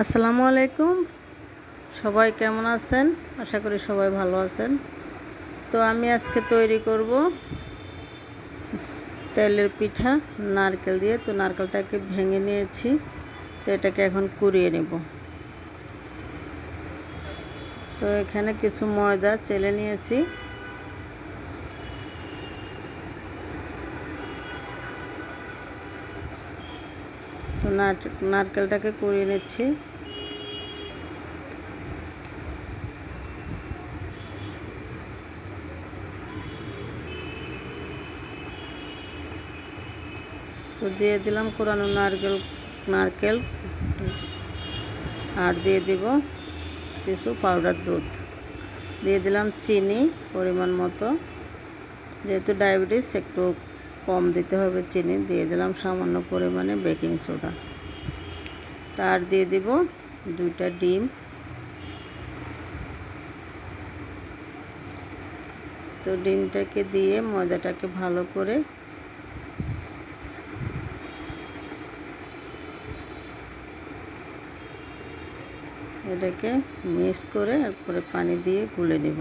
আসসালামু আলাইকুম। সবাই কেমন আছেন? আশা করি সবাই ভালো আছেন। তো আমি আজকে তৈরি করব তেলের পিঠা নারকেল দিয়ে। তো নারকেলটাকে ভেঙে নিয়েছি, তো এটাকে এখন কুড়িয়ে নেব। তো এখানে কিছু ময়দা চেলে নিয়েছি। তো নারকেলটাকে কুড়িয়ে নিচ্ছি। তো দিয়ে দিলাম কোরানো নারকেল আর দিয়ে দিব কিছু পাউডার দুধ, দিয়ে দিলাম চিনি পরিমাণ মতো, যেহেতু ডায়াবেটিস একটু কম দিতে হবে চিনি। দিয়ে দিলাম সামান্য পরিমাণে বেকিং সোডা, তার দিয়ে দিব 2টা ডিম। তো ডিমটাকে দিয়ে ময়দাটাকে ভালো করে এটাকে মিক্স করে তারপরে পানি দিয়ে গুলে নেব।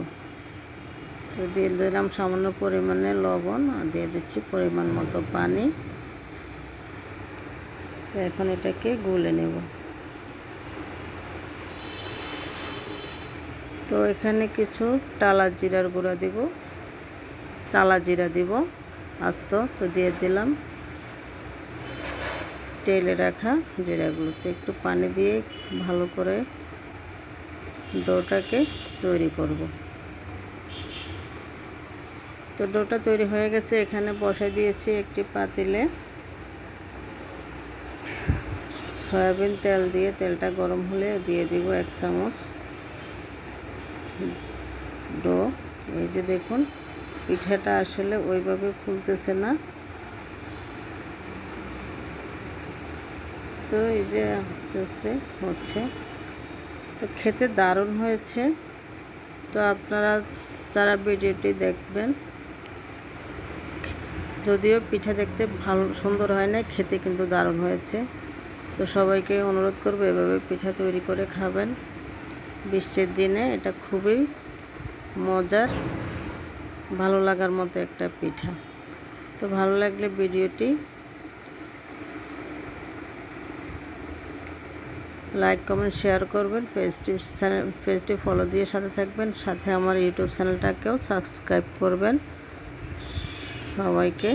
তো দিয়ে দিলাম সামান্য পরিমাণে লবণ আর দিয়ে দিচ্ছি পরিমাণ মতো পানি। তো এখন এটাকে গুলে নেব। তো এখানে কিছু টালা জিরার গুঁড়া দিব, টালা জিরা দিব আস্ত। তো দিয়ে দিলাম তেলে রাখা জিরাগুলোতে একটু পানি দিয়ে ভালো করে ডোটাকে তৈরি করব। তো ডোটা তৈরি হয়ে গেছে। এখানে বসাই দিয়েছি একটি পাতিলে সয়াবিন তেল দিয়ে, তেলটা গরম হলে দিয়ে দিব 1 চামচ ডো। এই যে দেখুন পিঠাটা আসলে ওইভাবে ফুলতেছে না। তো এই যে আস্তে আস্তে হচ্ছে। তো খেতে দারুণ হয়েছে। তো আপনারা যারা ভিডিওটি দেখবেন, যদিও পিঠা দেখতে ভালো সুন্দর হয় না, খেতে কিন্তু দারুণ হয়েছে। তো সবাইকে অনুরোধ করব এভাবে পিঠা তৈরি করে খাবেন বৃষ্টির দিনে। এটা খুবই মজার, ভালো লাগার মতো একটা পিঠা। তো ভালো লাগলে ভিডিওটি লাইক কমেন্ট শেয়ার করবেন। পেজটি ফলো দিয়ে সাথে থাকবেন, সাথে আমার ইউটিউব চ্যানেলটাকেও সাবস্ক্রাইব করবেন। সবাইকে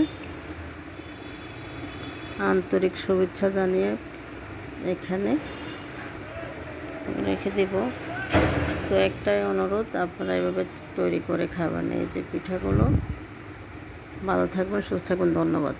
আন্তরিক শুভেচ্ছা জানিয়ে এখানে রেখে দেব। তো একটাই অনুরোধ, আপনারা এভাবে তৈরি করে খাবেন এই যে পিঠাগুলো। ভালো থাকবেন, সুস্থ থাকবেন। ধন্যবাদ।